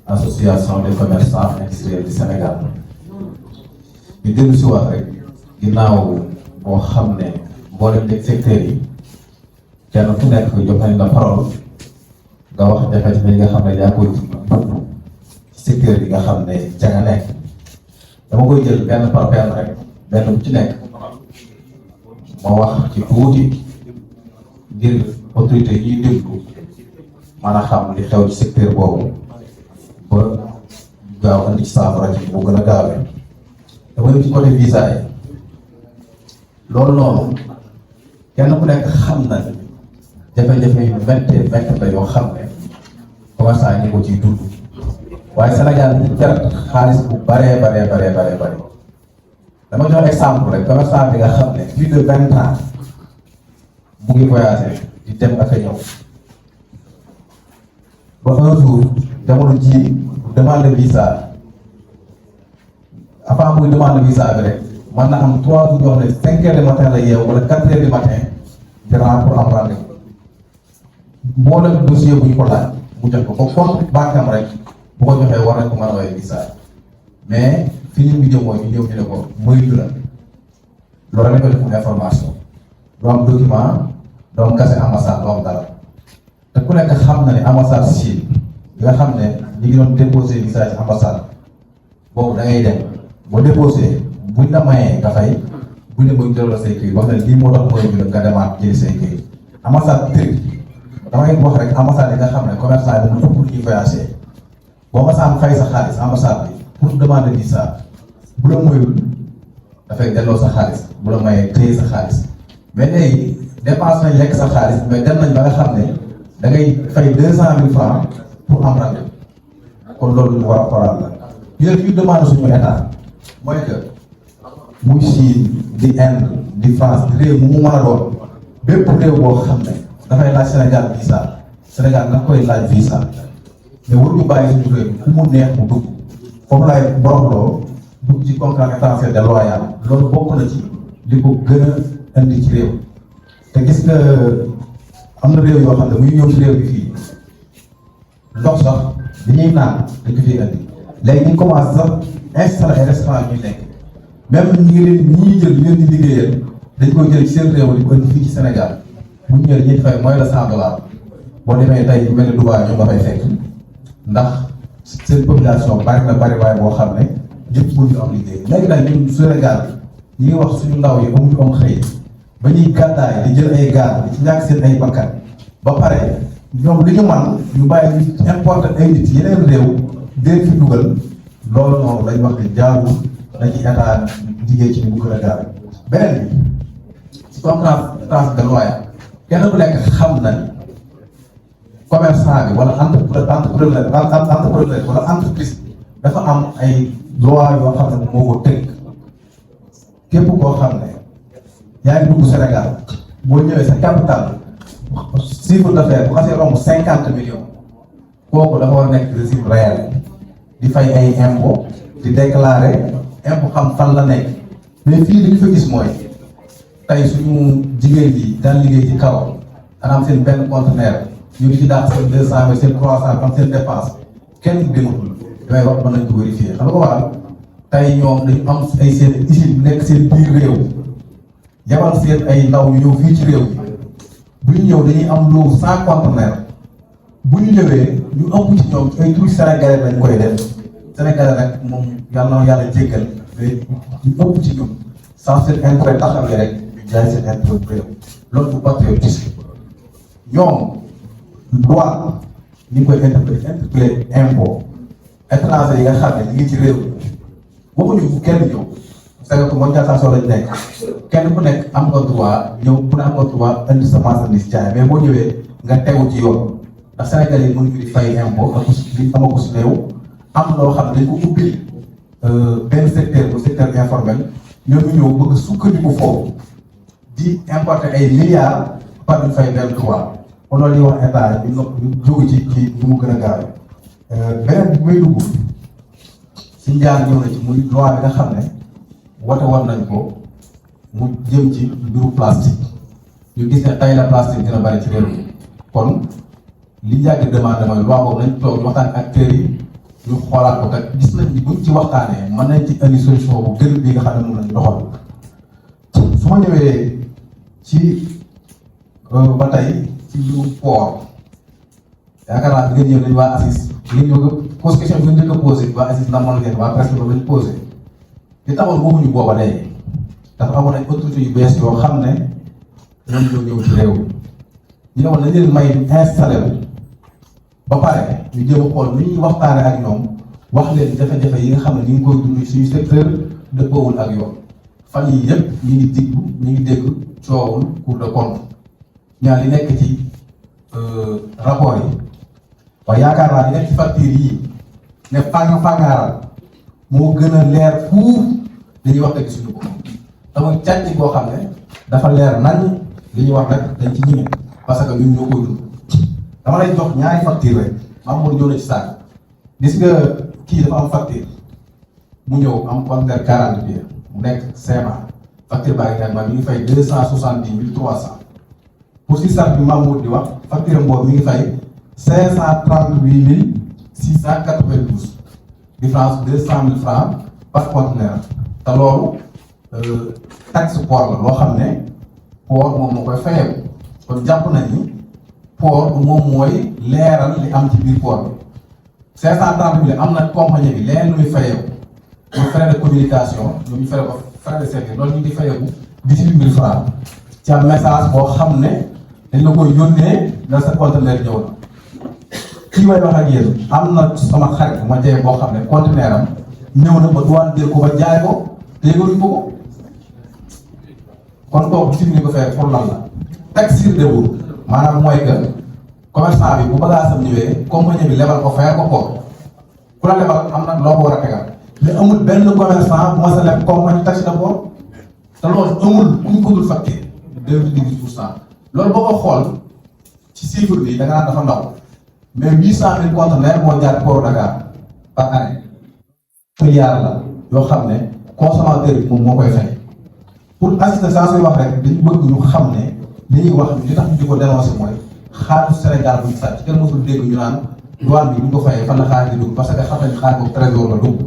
association des commerçants industriels du Sénégal ñu dellu si waat rek ginnaaw boo xam ne mboolem teg secteurs yi kenn ku nekk jox nañ la parole nga wax jafe-jafe yi nga xam ne yaa koy ci secteur yi nga xam ne ca nga nekk dama koy jël benn par benn rek benn bu ci nekk ma wax ci tuuti ngir autorité yi ñuy déglu mën a xam li xew ci secteur boobu ba gaaw andi ci saafara ci bu gën a gaawee dama ñëw ci côté visa yi loolu noonu kenn ku nekk xam na jafe-jafe yu méttee méttee la yoo xam ne commerçant ñi ko ciy dund waaye Sénégal ñu jar xaalis bu baree dama jox exemple rek commerçant bi nga xam ne plus de 20 ans mu ngi voyagé di dem ak a ñëw ba un jour jamono ji demande visa avant muy demande visa bi rek mën na am 3 jours yoo xam ne 5 heures du matin la yeewu wala 4 heures du matin dinaa pour am rendez-vous moo leen dossier bu ñu ko laaj mu jox ko compte banque am rek bu ko joxee war nañ ko mën a woowee visa mais fi ñu ngi jëm mooy ñu ñëw ñu ne ko moytu la loolu rek def information doo am document doo am kase ambassade doo am dara te ku nekk xam na ne ambassade Chine bi nga xam ne ñu ngi doon déposé visa ci ambassade boobu da ngay dem boo déposé buñ la mayee nga fay buñ la bëgg delloo say këyit wax na lii moo tax mooy ñu nga demaat jëli say këyit ambassade Turquie damay wax rek ambassade yi nga xam ne commerçant yi dañu ëpp ñuy voyagé boo ma saan fay sa xaalis ambassade bi pour demander visa bu la moyul dafay delloo sa xaalis bu la mayee téye sa xaalis mais léegi dépense nañ lekk sa xaalis mais dem nañ ba nga xam ne da ngay fay 200 000 francs pour am rendez-vous kon loolu lu war a xoolaat la ñu demande suñu état mooy que muy Chine di Inde di France di réew mu mën a doon bépp réew boo xam ne dafay laaj Sénégal visa Sénégal nga koy laaj visa mais waruñu bàyyi suñu réew ku mu neex mu dugg foofu laay boroxloo dugg ci contrat étranger déloyal loolu bokk na ci li ko gën a indi ci réew te gis nga am na réew yoo xam ne muy ñëw ci réew bi fii ndox sax li ñuy naan dañ ko fiy indi léegi ñu commencé sax installé ay restaurant ñuy nekk même ñi jël ñu leen di liggéeyal dañ koy jël ci seen réew di ko indi fii ci Sénégal bu ñu ñëwee ñuy fay moins de $100 boo demee tey mel ni Dubaï ñoo nga fay fekk ndax seen population bari na bari waaye boo xam ne ñëpp mënuñu am liggéey léegi nag ñun Sénégal ñi ngi wax suñu ndaw yi amuñu am xëy ba ñuy gàddaay di jël ay gaal di ci ñàkk seen ay bakkan ba pare ñoom li ñu man ñu bàyyi ñu importer ay nit yeneen réew dee fi dugal loolu noonu lañ wax ne jaarul na ci état liggéey ci ni bu gën a gaaw beneen bi ci contrat déloyal kenn ku nekk xam na ni commerçant bi wala entrepreneur wala entreprise dafa am ay loi yoo xam ne moo ko tënk képp koo xam ne yaa ngi dugg Sénégal boo ñëwee sa capital chiffre d'affaires bu xasee romb 50 millions kooku dafa war a nekk régime réel di fay ay impôt di déclarer impôt xam fan la nekk mais fii li ñu fa gis mooy tey suñu jigéen yi daan liggéey ci kaw dana am seen benn conteneur ñu ngi ci daax seen 200 seen 300 am seen dépense kenn dematul damay wax mën nañ ko vérifier xam nga ko waral tey ñoom dañu am ay seen usine nekk seen biir réew yabal seen ay ndaw yu ñëw fii ci réew bi bu ñu ñëw dañuy am loo 100 conteneur bu ñu ñëwee ñu ëpp ci ñoom ay touristes sénégalais lañ koy def sénégalais nag moom yàlla na yàlla jéggal mais ñu ëpp ci ñoom sans seen intérêt taxaw yi rek ñu jaay seen intérêt réew loolu bu patriotisme ñoom droit ñu ngi koy interpellé impôt étranger yi nga xam ne ñu ngi ci réew waxuñu bu kenn ñëw c'est que mondialisation lañ nekk kenn ku nekk am nga droit ñëw ku ne am nga droit indi sa marchandise jaay mais boo ñëwee nga tegu ci yoon ndax Sénégal yi mënuñu di fay impôt ak li amagu si réew am loo xam ne dañ ko ubbi benn secteur bu secteur informel ñoom ñu ñëw bëgg sukkandiku foofu di importer ay milliards par ñu fay benn droit kon loolu ñuy wax état ñu jógu ci ñu mu gën a gaaw beneen bi muy dugg si njaan ñëw na ci muy loi bi nga xam ne wote woon nañ ko mu jëm ci mbiru plastique ñu gis ne tey la plastique dina bari ci réew mi kon li yàgg demande mooy loi boobu nañ toog waxtaan acteurs yi ñu xoolaat ko te gis nañ ni buñ ci waxtaanee mën nañ ci indi solution bu gën bi nga xam ne moom lañ doxal su ma ñëwee ci ba tey ci mbirum port yaakaar naa bi ngeen ñëw nañ waa ACIS ngeen ñëw ko pose question bi nga njëkk a posé waa ACIS ndax mën ngeen waa presque loolu lañ posé li taxoon waxuñu booba léegi dafa amoon ay autorités yu bees yoo xam ne ñoom ñoo ñëw ci réew ñu ne woon nañ leen may installé wu ba pare ñu jéem a xool ni ñuy waxtaane ak ñoom wax leen jafe-jafe yi nga xam ne ñu ngi koy dund suñu secteur dëppoowul ak yoon fan yii yëpp ñu ngi diggu ñu ngi dégg coowul Cour des comptes ñaar li nekk ci rapport yi waaye yaakaar naa li nekk ci facture yi ne fàngaaral moo gën a leer fuuf li ñuy wax dëgg suñu ko tamit càcc boo xam ne dafa leer nañ li ñuy wax rek dañ ci ñime parce que ñun ñoo koy dund dama lay jox ñaari facture rek Mamadou ñëw na ci saak gis nga kii dafa am facture mu ñëw am compteur 40 bi mu nekk CMA facture baa ngi tàggat mi ngi fay 270 300 pour si sax bi Mamadou di wax facture boobu mi ngi fay 538 692 différence 200 000 francs par conteneur te loolu taxe port la loo xam ne port moom moo koy fayeeku kon jàpp nañ ni port moom mooy leeral li am ci biir port bi 530 000 am na compagnie bi leneen lu muy fayeeku muy frais de communication ñu fere ko frais de service loolu ñu ngi fayeeku 18 000 francs ci am message boo xam ne dañ la koy yónnee na sa conteneur ñëw na kii may wax ak yéen am na sama xarit bu ma jege boo xam ne conteneur am ñëw na ba douane jël ko ba jaay ko te yëgaluñ ko kon kooku ci ñu ko fay pour lan la taxe sur debout maanaam mooy que commerçant bi bu bagage am ñëwee compagnie bi lebal ko fayal ko port ku la lebal am na loo ko war a tegal mais amul benn commerçant bu ma sa leb compagnie taxe de port te loolu amul ku ñu ko dul facture 2,18%. loolu boo ko xool ci chiffre bi da nga naan dafa ndaw mais 800 000 conteneurs moo jaar port Dakar par année milliards la yoo xam ne consommateur bi moom moo koy fay pour assister saa suy wax rek dañu bëgg ñu xam ne li ñuy wax li tax ñu di ko dénoncer mooy xaalisu Sénégal bu ñu sàcc kenn mosul dégg ñu naan douane bi bu ñu ko fayee fan la xaalis di dugg parce que xam nañ xaalis boobu trésor la dugg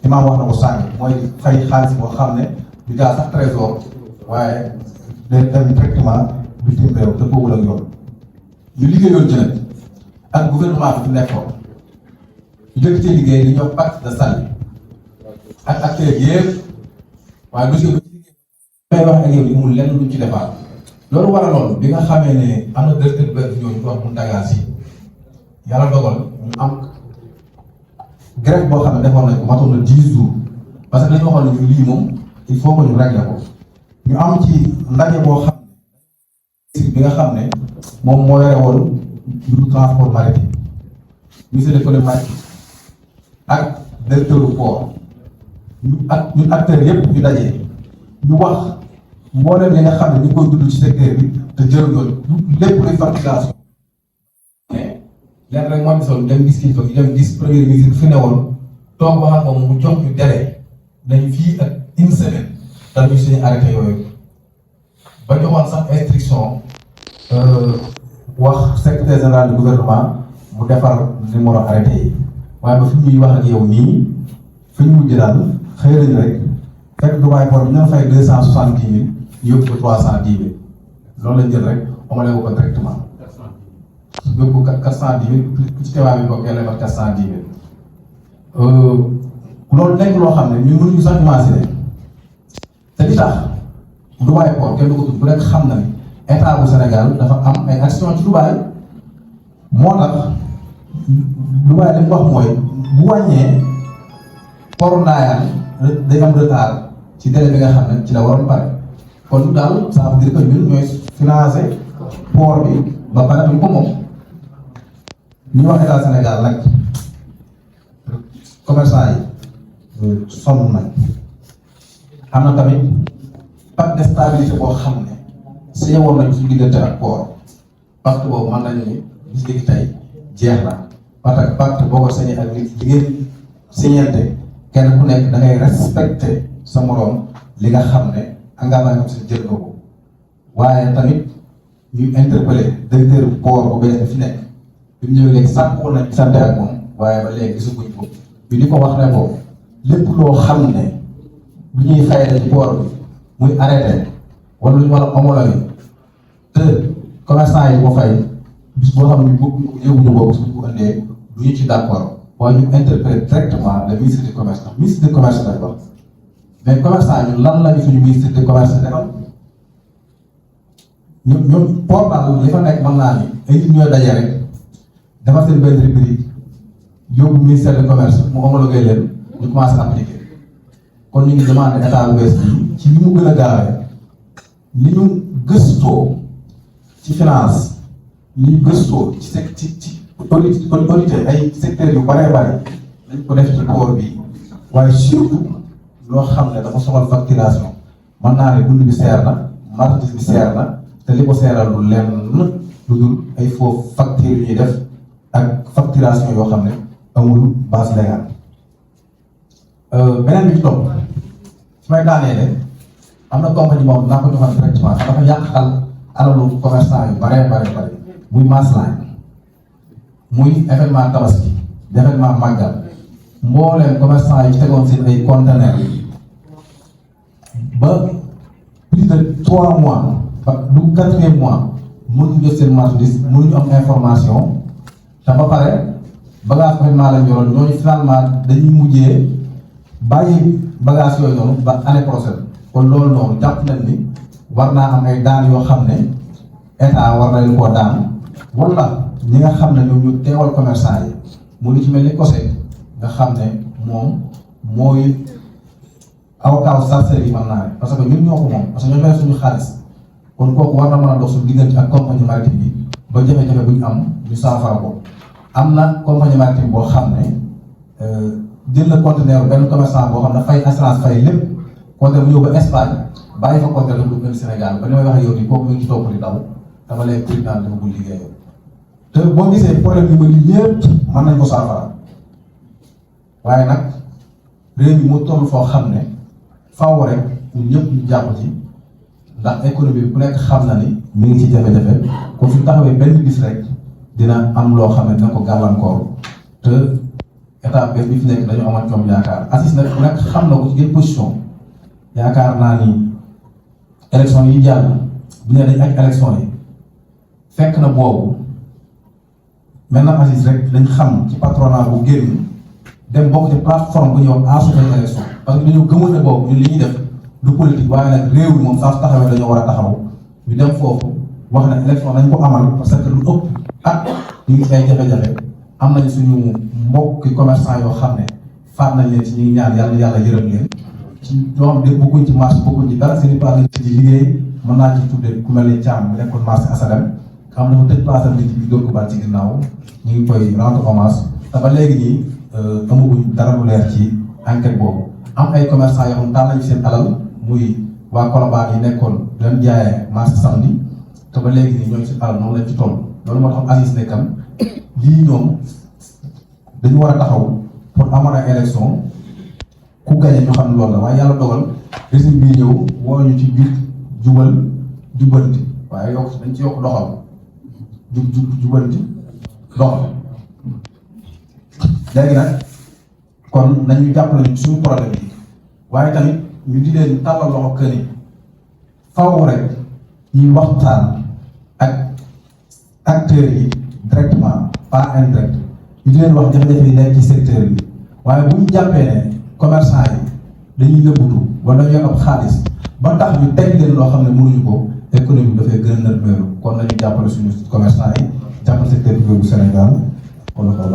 imaam wax na ko sànq mooy fay xaalis boo xam ne du jaar sax trésor waaye day dem directement bitim réew te boobul ak yoon ñu liggéeyoon ci nag ak gouvernement bi fi nekkoon ñu jëkk ci liggéey li ñuy wax pacte de Saly ak acteurs yëpp waaye dossier bi may wax ak yow yi amul lenn luñ ci defaat loolu waraloon bi nga xamee ne am na directeur bu ñooñu ko wax mun tagaas yi yàlla dogal ñu am grève boo xam ne defoon nañ ko matoon na 10 jours parce que dañu waxoon ne ñu lii moom il faut que ñu régler ko ñu am ci ndaje boo xam ne bi nga xam ne moom moo yore woon mbiru transport maritime ministre de l'économie ak directeur du port ñun acteurs yëpp ñu daje ñu wax mboolem li nga xam ne ñu koy dund ci secteur bi te jëruñoon lépp luy facturation mais leen rek moo gisoon dem gis kilifa ñu dem gis premier ministre bi fi newoon toog wax ak moom mu jox ñu délai nañ fii ak une semaine dañuy suñu arrêté yooyu ba joxoon sax instruction wax secrétaire général du gouvernement mu defar numéro arrêté yi waaye ba fi ñuy wax ak yow nii fi ñu mujj daal xëy nañu rek fekk Dubaï port bi ñu fay 270 000 ñu yóbbu ko 310 000 loolu lañ jël rek omale ko directement yóbbu ko 410 000 ku ci teewaay bi bokk yàlla ba 410 000 loolu nekk loo xam ne ñun mënuñu sax imaginer te li tax Dubaï port kenn du ko tudd bu nekk xam na ni état bu Sénégal dafa am ay action ci Dubaï moo tax Dubaï li mu wax mooy bu wàññee port Ndayane day am retard ci délai bi nga xam ne ci la waroon pare kon daal ça veut dire que ñun ñooy financé port bi ba pare duñ ko moom ñu wax état Sénégal nag commerçant yi sonn nañ am na tamit pacte de stabilité boo xam ne signé woon nañ suñu diggante ak port pacte boobu mën nañu ni bis léegi tey jeex na parce que pacte boo ko signé ak nit jigéen signéente kenn ku nekk da ngay respecté sa moroom li nga xam ne engagement yi si jël nga ko waaye tamit ñu interpellé directeur port bu bees bi fi nekk bi mu ñëwee léegi sàkk woon nañ sant ak moom waaye ba léegi gisaguñ ko bi di ko wax ne ko lépp loo xam ne lu ñuy fayal ci port bi muy arrêté wala lu ñu war a homologué te commerçant yi ko fay bis boo xam ne yóbbuñu ko bis bu ko indee du ñu ci d'accord waaye ñu interpréter directement le ministre du commerce ndax ministre du commerce lay wax mais commerçant ñun lan lañu suñu ministre du commerce defal ñun port daal li fa nekk mën naa ni ay nit ñooy daje rek defar seen benn rubrique yóbbu ministère du commerce mu homologué leen ñu commencé appliquer kon ñu ngi demandé état bu bees bi ci li mu gën a gaawee ni ñu gëstoo ci finance ni ñu gëstoo ci audité ay secteurs yu bëree bëri dañ ko def ci port bi waaye surtout loo xam ne dafa soxal facturation mën naa ne dund bi seer na marchandise bi seer na te li ko seeral lu lenn lu dul ay faux factures yu ñuy def ak facturation yoo xam ne amul base légale beneen bi ci topp su may daanee ne am na compagnie moom naa ko joxoon directement dafa yàqal alalu commerçant yu bare muy Masline muy événement tabaski événement màggal mbooleem commerçant yi ci tegoon seen ay conteneurs ba plus de 3 mois ba du 4e mois mënuñu jot seen marchandise mënuñu am information te ba pare bagage événement lañ yoroon ñooñu finalement dañuy mujjee bàyyi bagage yooyu noonu ba année prochaine kon loolu noonu jàpp nañ ni war naa am ay daan yoo xam ne état war na leen koo daan wala ñi nga xam ne ñoom ñu teewal commerçant yi mu ngi ci mel ni COSEC nga xam ne moom mooy avocat sarcelles yi mën naa ne parce que ñun ñoo ko moom parce que ñoo fay suñu xaalis kon kooku war na mën a dox suñu diggante ak compagnie maritime bi ba jafe-jafe bu ñu am ñu saafara ko am na compagnie maritime boo xam ne jël na conteneur benn commerçant boo xam ne fay assurance fay lépp conteneur bu ñëw ba Espagne bàyyi fa conteneur bu gën Sénégal ba li may wax ak yow nii kooku mu ngi ci topp di daw dama lay président dafa bul liggéeyam te boo gisee problème yu bëri yëpp mën nañ ko saafara waaye nag réew mi mu toll foo xam ne faaw rek ñun ñëpp ñu jàpp ci ndax économie bi ku nekk xam na ni mi ngi ci jafe-jafe kon su taxawee benn bis rek dina am loo xam ne dina ko gàllankoor te état bi fi nekk dañoo amoon ñoom yaakaar ACIS nag ku nekk xam na ko ci position yaakaar naa ni élection yi jàll bu ñu dañ ak élection yi fekk na boobu maintenant ACIS rek dañ xam ci patronat bu génn dem bokk ci plateforme bu ñuy wax assurer élection parce que dañoo gëmoon ne boobu ñun li ñuy def du politique waaye nag réew mi moom saa su taxawee dañoo war a taxaw ñu dem foofu wax ne élection nañ ko amal parce que lu ëpp ak ñu ngi ay jafe-jafe am nañ suñu mbokki commerçant yoo xam ne faat nañ leen ci ñu ngi ñaan yàlla yërëm leen ci ñoo xam ne bokkuñ ci marché bokkuñ ci dara seen i place lañ ci liggéey mën naa ci tuddee ku mel ni Thiam bu nekkoon marché Asalem xam dafa tëj place am ci biir doon ko baal ci ginnaaw ñu ngi koy rendre hommage te ba léegi nii amaguñ dara lu leer ci enquête boobu am ay commerçant yoo xam daal nañu seen alal muy waa Colobane yi nekkoon doon jaayee marché samedi te ba léegi nii ñooñu seen alal noonu lañ ci toll loolu moo tax ACIS ne kan lii ñoom dañu war a taxaw pour amoon ay élection ku gañe ñu xam ne loolu la waaye yàlla dogal régime bii ñëw woo ñu ci biir jubbanti waaye yokk dañ ci yokk doxal jubbanti doxal léegi nag kon nañu jàppale ñu suñu problème yi waaye tamit ñu di leen tàllal loxo kër yi faw rek ñuy waxtaan ak acteurs yi directement pas indirect ñu di leen wax jafe-jafe yi nekk ci secteur bi waaye bu ñu jàppee ne commerçant yi dañuy nëbbutu wala dañuy am xaalis ba tax ñu teg leen loo xam ne mënuñu ko économie bi dafay gën a nërmeelu kon nañu jàppale suñu commerçant yi jàppale secteur privé bu Sénégal kon la ko